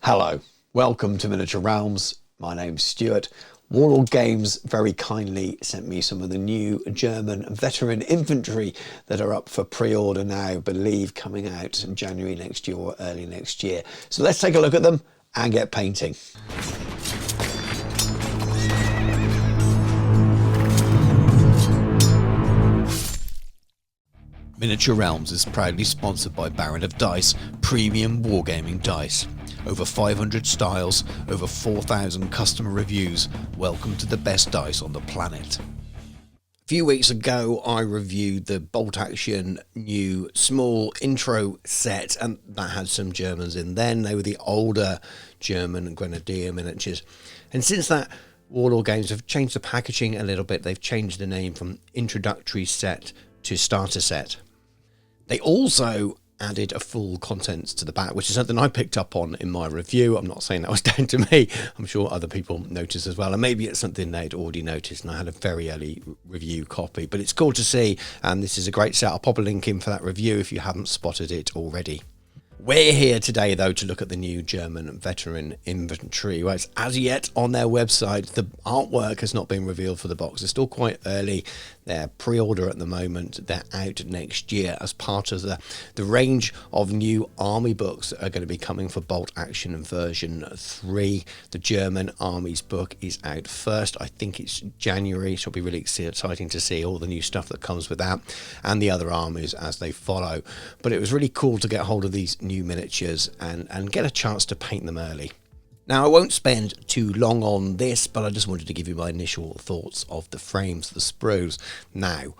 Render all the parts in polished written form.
Hello, welcome to Miniature Realms. My name's Stuart. Warlord Games very kindly sent me some of the new German veteran infantry that are up for pre-order now, believe coming out in January next year or early next year. So let's take a look at them and get painting. Miniature Realms is proudly sponsored by Baron of Dice, premium wargaming dice. Over 500 styles, over 4,000 customer reviews. Welcome to the best dice on the planet. A few weeks ago, I reviewed the Bolt Action new small intro set, and that had some Germans in then. They were the older German Grenadier miniatures. And since that, Warlord Games have changed the packaging a little bit. They've changed the name from introductory set to starter set. They also added a full contents to the back, which is something I picked up on in my review. I'm not saying that was down to me. I'm sure other people noticed as well, and maybe it's something they'd already noticed, and I had a very early review copy. But it's cool to see, and this is a great set. I'll pop a link in for that review if you haven't spotted it already. We're here today, though, to look at the new German veteran infantry. Well, it's as yet on their website. The artwork has not been revealed for the box. It's still quite early. They're pre-order at the moment. They're out next year as part of the range of new army books that are going to be coming for Bolt Action version 3. The German Army's book is out first. I think it's January, so it'll be really exciting to see all the new stuff that comes with that and the other armies as they follow. But it was really cool to get hold of these new miniatures and get a chance to paint them early. Now, I won't spend too long on this, but I just wanted to give you my initial thoughts of the frames, the sprues. Now,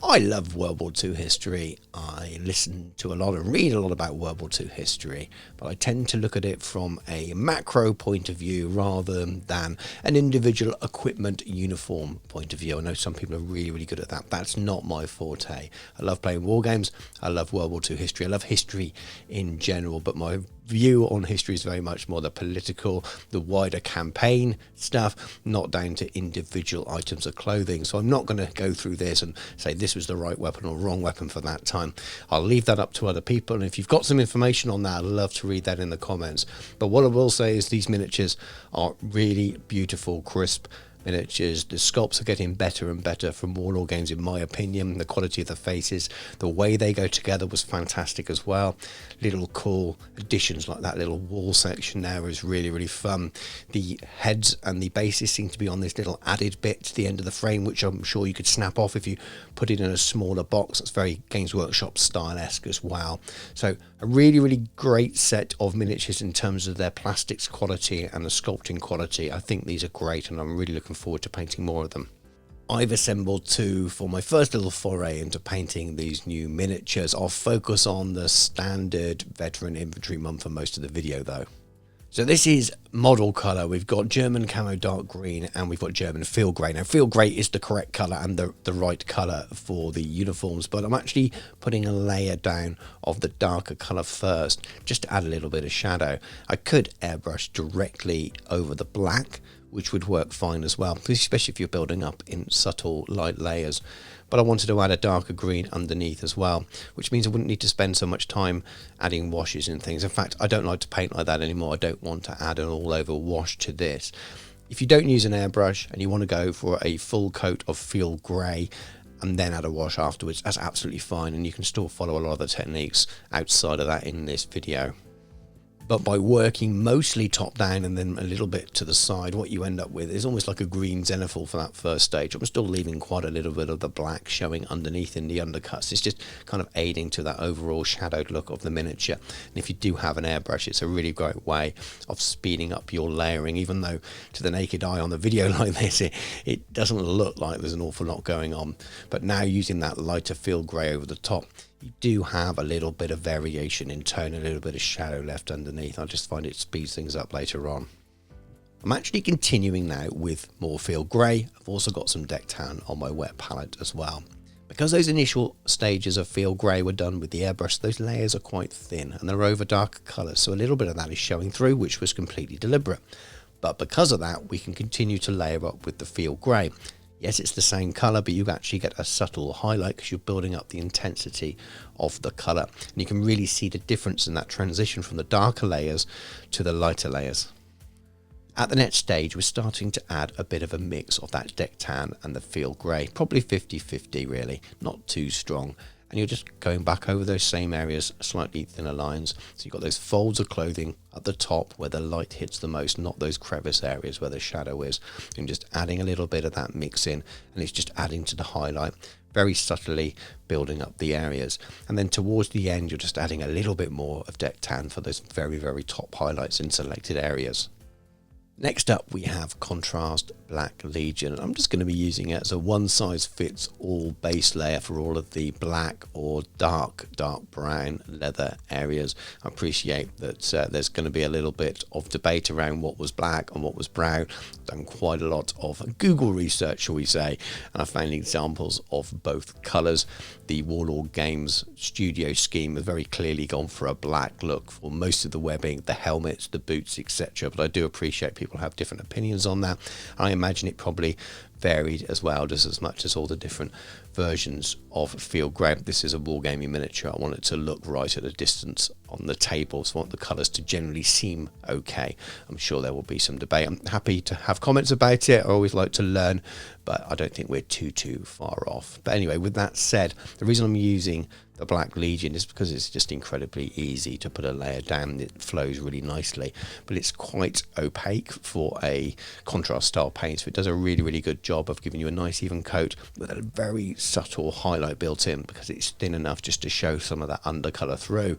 I love World War II history. I listen to a lot and read a lot about World War II history, but I tend to look at it from a macro point of view rather than an individual equipment uniform point of view. I know some people are really, really good at that. That's not my forte. I love playing war games. I love World War II history. I love history in general, but my view on history is very much more the political, the wider campaign stuff, not down to individual items of clothing. So I'm not going to go through this and say this was the right weapon or wrong weapon for that time. I'll leave that up to other people, and if you've got some information on that, I'd love to read that in the comments. But what I will say is these miniatures are really beautiful, crisp miniatures. The sculpts are getting better and better from Warlord Games, in my opinion. The quality of the faces, the way they go together was fantastic as well. Little cool additions like that little wall section there is really, really fun. The heads and the bases seem to be on this little added bit to the end of the frame, which I'm sure you could snap off if you put it in a smaller box. That's very Games Workshop style-esque as well. So a really, really great set of miniatures in terms of their plastics quality and the sculpting quality. I think these are great, and I'm really looking forward to painting more of them. I've assembled two for my first little foray into painting these new miniatures. I'll focus on the standard veteran infantry one for most of the video though. So this is model colour. We've got German camo dark green and we've got German field grey. Now field grey is the correct colour and the right colour for the uniforms, but I'm actually putting a layer down of the darker colour first just to add a little bit of shadow. I could airbrush directly over the black, which would work fine as well, especially if you're building up in subtle light layers. But I wanted to add a darker green underneath as well, which means I wouldn't need to spend so much time adding washes and things. In fact, I don't like to paint like that anymore. I don't want to add an all-over wash to this. If you don't use an airbrush and you want to go for a full coat of field grey and then add a wash afterwards, that's absolutely fine, and you can still follow a lot of the techniques outside of that in this video. But by working mostly top down and then a little bit to the side, what you end up with is almost like a green zenithal for that first stage. I'm still leaving quite a little bit of the black showing underneath in the undercuts. It's just kind of aiding to that overall shadowed look of the miniature. And if you do have an airbrush, it's a really great way of speeding up your layering, even though to the naked eye on the video like this, it doesn't look like there's an awful lot going on. But now using that lighter field grey over the top, you do have a little bit of variation in tone, a little bit of shadow left underneath. I just find it speeds things up later on. I'm actually continuing now with more field grey. I've also got some deck tan on my wet palette as well. Because those initial stages of field grey were done with the airbrush, those layers are quite thin and they're over darker colours, so a little bit of that is showing through, which was completely deliberate. But because of that, we can continue to layer up with the field grey. Yes, it's the same colour, but you actually get a subtle highlight because you're building up the intensity of the colour. And you can really see the difference in that transition from the darker layers to the lighter layers. At the next stage, we're starting to add a bit of a mix of that deck tan and the field grey, probably 50-50 really, not too strong. And you're just going back over those same areas, slightly thinner lines. So you've got those folds of clothing at the top where the light hits the most, not those crevice areas where the shadow is. And just adding a little bit of that mix in, and it's just adding to the highlight, very subtly building up the areas. And then towards the end, you're just adding a little bit more of deck tan for those very, very top highlights in selected areas. Next up, we have Contrast Black Legion. I'm just going to be using it as a one-size-fits-all base layer for all of the black or dark brown leather areas. I appreciate that there's going to be a little bit of debate around what was black and what was brown. I've done quite a lot of Google research, shall we say, and I found examples of both colours. The Warlord Games studio scheme has very clearly gone for a black look for most of the webbing, the helmets, the boots, etc. But I do appreciate people have different opinions on that. I imagine it probably varied as well, just as much as all the different versions of field grey. This is a wargaming miniature. I want it to look right at a distance on the table, so I want the colours to generally seem okay. I'm sure there will be some debate. I'm happy to have comments about it. I always like to learn, but I don't think we're too far off. But anyway, with that said, the reason I'm using the Black Legion is because it's just incredibly easy to put a layer down. It flows really nicely, but it's quite opaque for a contrast style paint, so it does a really good job of giving you a nice even coat with a very subtle highlight built in, because it's thin enough just to show some of that undercolour through.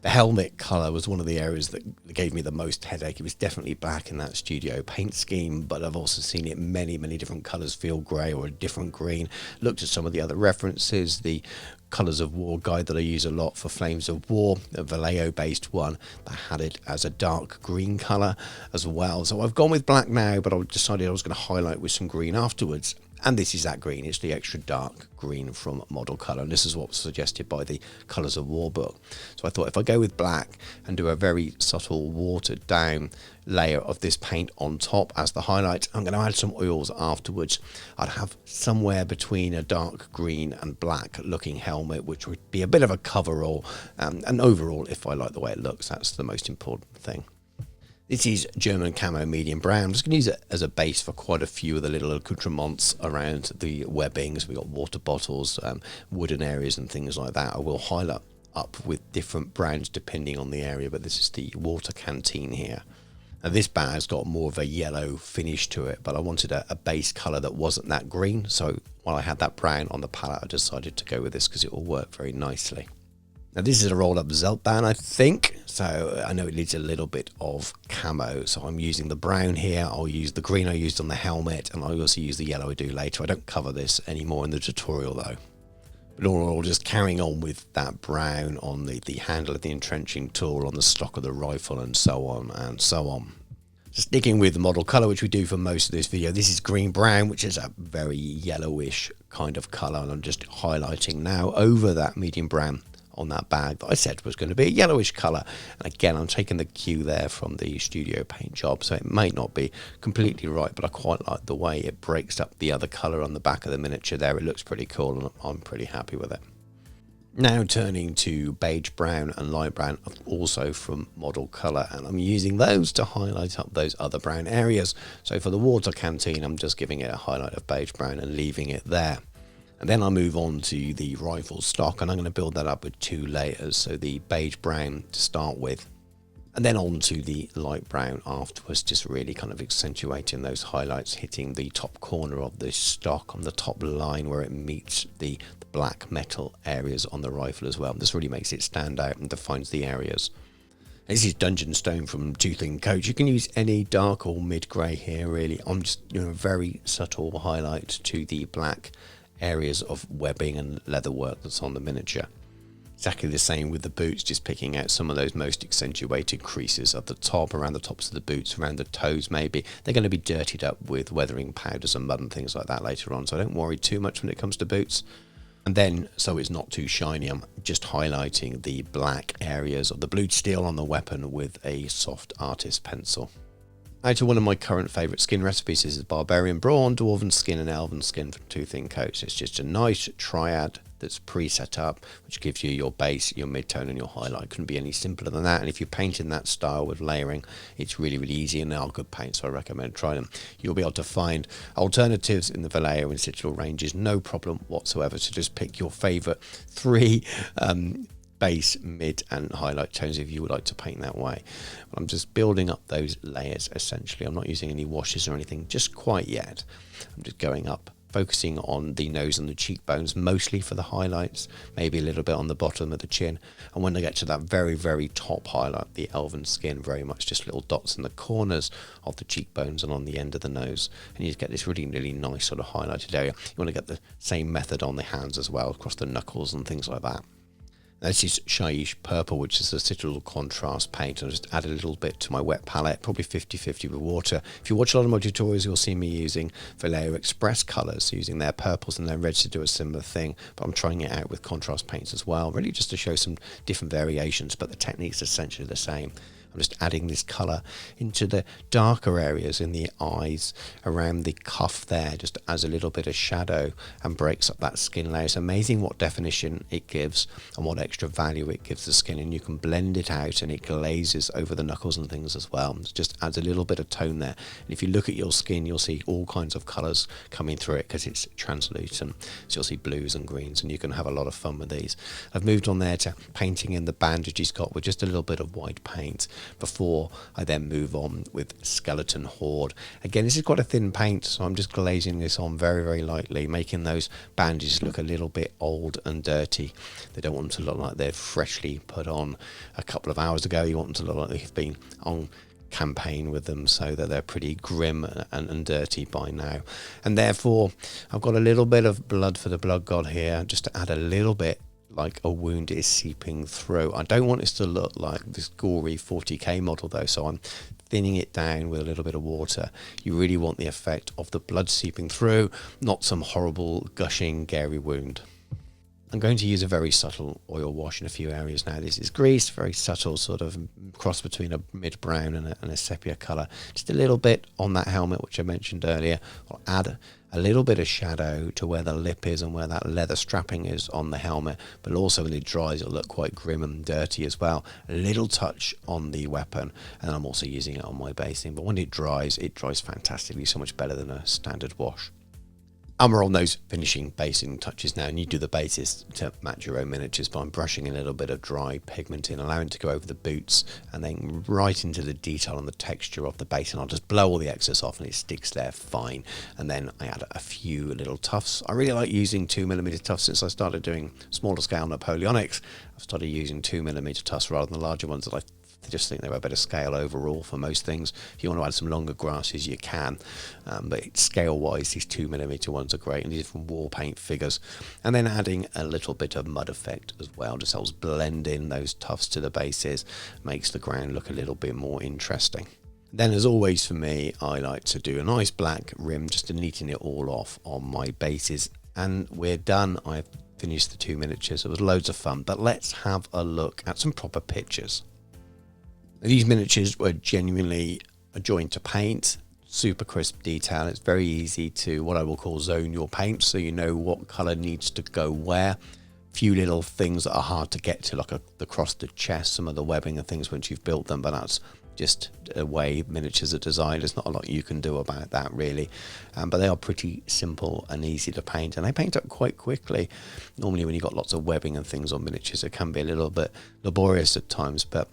The helmet colour was one of the areas that gave me the most headache. It was definitely black in that studio paint scheme, but I've also seen it many different colours, field grey or a different green. Looked at some of the other references, the Colours of War guide that I use a lot for Flames of War, a Vallejo based one that had it as a dark green colour as well. So I've gone with black now, but I decided I was going to highlight with some green afterwards. And this is that green, it's the extra dark green from Model Colour, and this is what was suggested by the Colours of War book. So I thought if I go with black and do a very subtle watered down layer of this paint on top as the highlight, I'm going to add some oils afterwards. I'd have somewhere between a dark green and black looking helmet, which would be a bit of a coverall, and overall, if I like the way it looks, that's the most important thing. This is German camo medium brown. I'm just going to use it as a base for quite a few of the little accoutrements around the webbings. We've got water bottles, wooden areas and things like that. I will highlight up with different browns depending on the area, but this is the water canteen here. Now this bag's got more of a yellow finish to it, but I wanted a base colour that wasn't that green, so while I had that brown on the palette, I decided to go with this because it will work very nicely. Now this is a rolled up Zeltban, I think, so I know it needs a little bit of camo, so I'm using the brown here. I'll use the green I used on the helmet, and I'll also use the yellow I do later. I don't cover this anymore in the tutorial though. But overall, just carrying on with that brown on the handle of the entrenching tool, on the stock of the rifle, and so on and so on. Sticking with the Model Colour, which we do for most of this video, this is green brown, which is a very yellowish kind of colour, and I'm just highlighting now over that medium brown on that bag that I said was going to be a yellowish colour. And again, I'm taking the cue there from the studio paint job, so it might not be completely right, but I quite like the way it breaks up the other colour on the back of the miniature there. It looks pretty cool, and I'm pretty happy with it. Now turning to beige brown and light brown, also from Model Colour, and I'm using those to highlight up those other brown areas. So for the water canteen, I'm just giving it a highlight of beige brown and leaving it there. And then I'll move on to the rifle stock, and I'm going to build that up with 2 layers. So the beige brown to start with, and then on to the light brown afterwards, just really kind of accentuating those highlights, hitting the top corner of the stock on the top line where it meets the black metal areas on the rifle as well. This really makes it stand out and defines the areas. This is Dungeon Stone from Tooth and Coach. You can use any dark or mid grey here really. I'm just doing a very subtle highlight to the black areas of webbing and leather work that's on the miniature. Exactly the same with the boots, just picking out some of those most accentuated creases at the top, around the tops of the boots, around the toes maybe. They're going to be dirtied up with weathering powders and mud and things like that later on, so don't worry too much when it comes to boots. And then, so it's not too shiny, I'm just highlighting the black areas of the blued steel on the weapon with a soft artist pencil. Out of one of my current favourite skin recipes is Barbarian Brawn, Dwarven Skin and Elven Skin for 2 thin coats. It's just a nice triad that's pre-set up, which gives you your base, your mid-tone and your highlight. Couldn't be any simpler than that. And if you're painting that style with layering, it's really, really easy, and they are good paints, so I recommend trying them. You'll be able to find alternatives in the Vallejo and Citadel ranges, no problem whatsoever. So just pick your favourite 3 base, mid and highlight tones if you would like to paint that way. I'm just building up those layers essentially. I'm not using any washes or anything just quite yet. I'm just going up, focusing on the nose and the cheekbones mostly for the highlights, maybe a little bit on the bottom of the chin, and when I get to that very, very top highlight, the elven skin, very much just little dots in the corners of the cheekbones and on the end of the nose, and you get this really, really nice sort of highlighted area. You want to get the same method on the hands as well, across the knuckles and things like that. This is Shyish Purple, which is a Citadel contrast paint. I'll just add a little bit to my wet palette, probably 50-50 with water. If you watch a lot of my tutorials, you'll see me using Vallejo Express colours, using their purples and their reds to do a similar thing. But I'm trying it out with contrast paints as well, really just to show some different variations, but the technique's essentially the same. I'm just adding this colour into the darker areas in the eyes, around the cuff there, just as a little bit of shadow and breaks up that skin layer. It's amazing what definition it gives and what extra value it gives the skin, and you can blend it out and it glazes over the knuckles and things as well. It just adds a little bit of tone there. And if you look at your skin, you'll see all kinds of colours coming through it because it's translucent. So you'll see blues and greens, and you can have a lot of fun with these. I've moved on there to painting in the bandage he's got with just a little bit of white paint, before I then move on with Skeleton Horde. Again, this is quite a thin paint, so I'm just glazing this on very, very lightly, making those bandages look a little bit old and dirty. They don't want them to look like they're freshly put on a couple of hours ago. You want them to look like they've been on campaign with them, so that they're pretty grim and dirty by now. And therefore, I've got a little bit of blood for the blood god here, just to add a little bit like a wound is seeping through. I don't want this to look like this gory 40k model though, so I'm thinning it down with a little bit of water. You really want the effect of the blood seeping through, not some horrible gushing Gary wound. I'm going to use a very subtle oil wash in a few areas now. This is grease, very subtle, sort of cross between a mid-brown and a sepia colour. Just a little bit on that helmet, which I mentioned earlier. I'll add a little bit of shadow to where the lip is and where that leather strapping is on the helmet, but also when it dries it'll look quite grim and dirty as well. A little touch on the weapon, and I'm also using it on my basing, but when it dries fantastically, so much better than a standard wash. And we're on those finishing basing touches now, and you do the bases to match your own miniatures, but I'm brushing a little bit of dry pigment in, allowing it to go over the boots and then right into the detail and the texture of the base, and I'll just blow all the excess off and it sticks there fine. And then I add a few little tufts. I really like using 2mm tufts. Since I started doing smaller scale Napoleonics, I've started using 2mm tufts rather than the larger ones that I just think they're a better scale overall for most things. If you want to add some longer grasses, you can, but scale wise these 2mm ones are great, and these are from war paint figures. And then adding a little bit of mud effect as well, just helps blend in those tufts to the bases, makes the ground look a little bit more interesting. Then, as always for me, I like to do a nice black rim just to neaten it all off on my bases, and we're done. I've finished the 2 miniatures. It was loads of fun, but let's have a look at some proper pictures. These miniatures were genuinely a joy to paint, super crisp detail. It's very easy to what I will call zone your paint, so you know what colour needs to go where. Few little things that are hard to get to, like across the chest, some of the webbing and things once you've built them, but that's just a way miniatures are designed. There's not a lot you can do about that really, but they are pretty simple and easy to paint, and they paint up quite quickly. Normally when you've got lots of webbing and things on miniatures, it can be a little bit laborious at times, but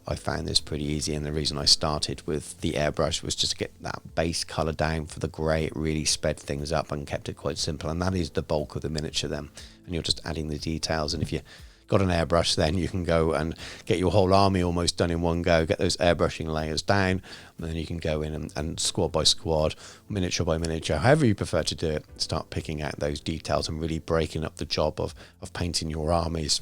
I found this pretty easy, and the reason I started with the airbrush was just to get that base colour down for the grey. It really sped things up and kept it quite simple, and that is the bulk of the miniature then, and you're just adding the details. And if you got an airbrush, then you can go and get your whole army almost done in one go, get those airbrushing layers down, and then you can go in and squad by squad, miniature by miniature, however you prefer to do it, start picking out those details and really breaking up the job of painting your armies.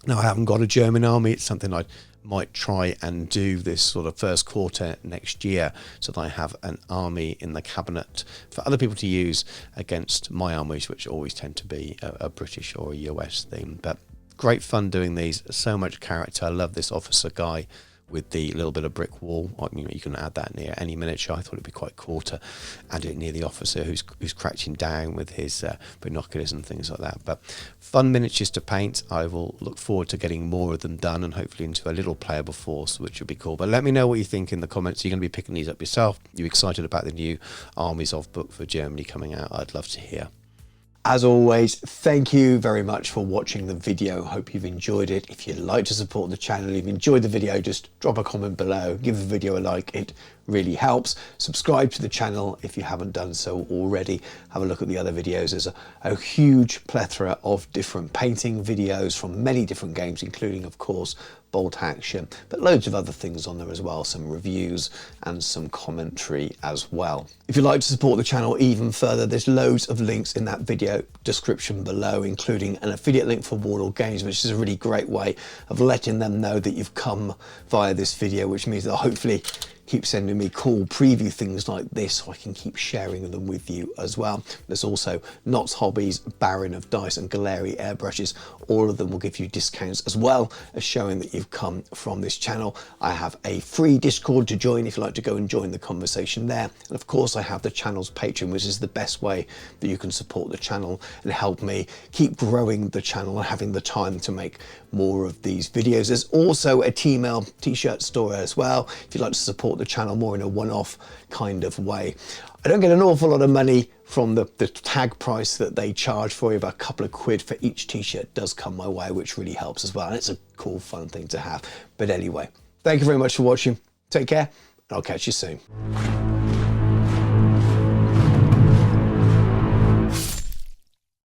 Now, I haven't got a German army. It's something I might try and do this sort of first quarter next year, so that I have an army in the cabinet for other people to use against my armies, which always tend to be a British or a US theme. But great fun doing these, so much character. I love this officer guy with the little bit of brick wall. I mean, you can add that near any miniature. I thought it'd be quite cool to add it near the officer who's crouching down with his binoculars and things like that. But fun miniatures to paint. I will look forward to getting more of them done and hopefully into a little playable force, which would be cool. But let me know what you think in the comments. Are you going to be picking these up yourself? Are you excited about the new Armies of book for Germany coming out? I'd love to hear. As always, thank you very much for watching the video. Hope you've enjoyed it. If you'd like to support the channel, if you've enjoyed the video, just drop a comment below, give the video a like. It really helps. Subscribe to the channel if you haven't done so already. Have a look at the other videos. There's a huge plethora of different painting videos from many different games, including, of course, Bolt Action, but loads of other things on there as well, some reviews and some commentary as well. If you'd like to support the channel even further, there's loads of links in that video description below, including an affiliate link for Warlord Games, which is a really great way of letting them know that you've come via this video, which means they'll hopefully keep sending me cool preview things like this so I can keep sharing them with you as well. There's also Knott's Hobbies, Baron of Dice and Galeri Airbrushes. All of them will give you discounts as well as showing that you've come from this channel. I have a free Discord to join if you'd like to go and join the conversation there. And of course I have the channel's Patreon, which is the best way that you can support the channel and help me keep growing the channel and having the time to make more of these videos. There's also a T-mail t-shirt store as well if you'd like to support the channel more in a one-off kind of way. I don't get an awful lot of money from the tag price that they charge for you, but a couple of quid for each t-shirt does come my way, which really helps as well, and it's a cool fun thing to have. But anyway, thank you very much for watching. Take care and I'll catch you soon.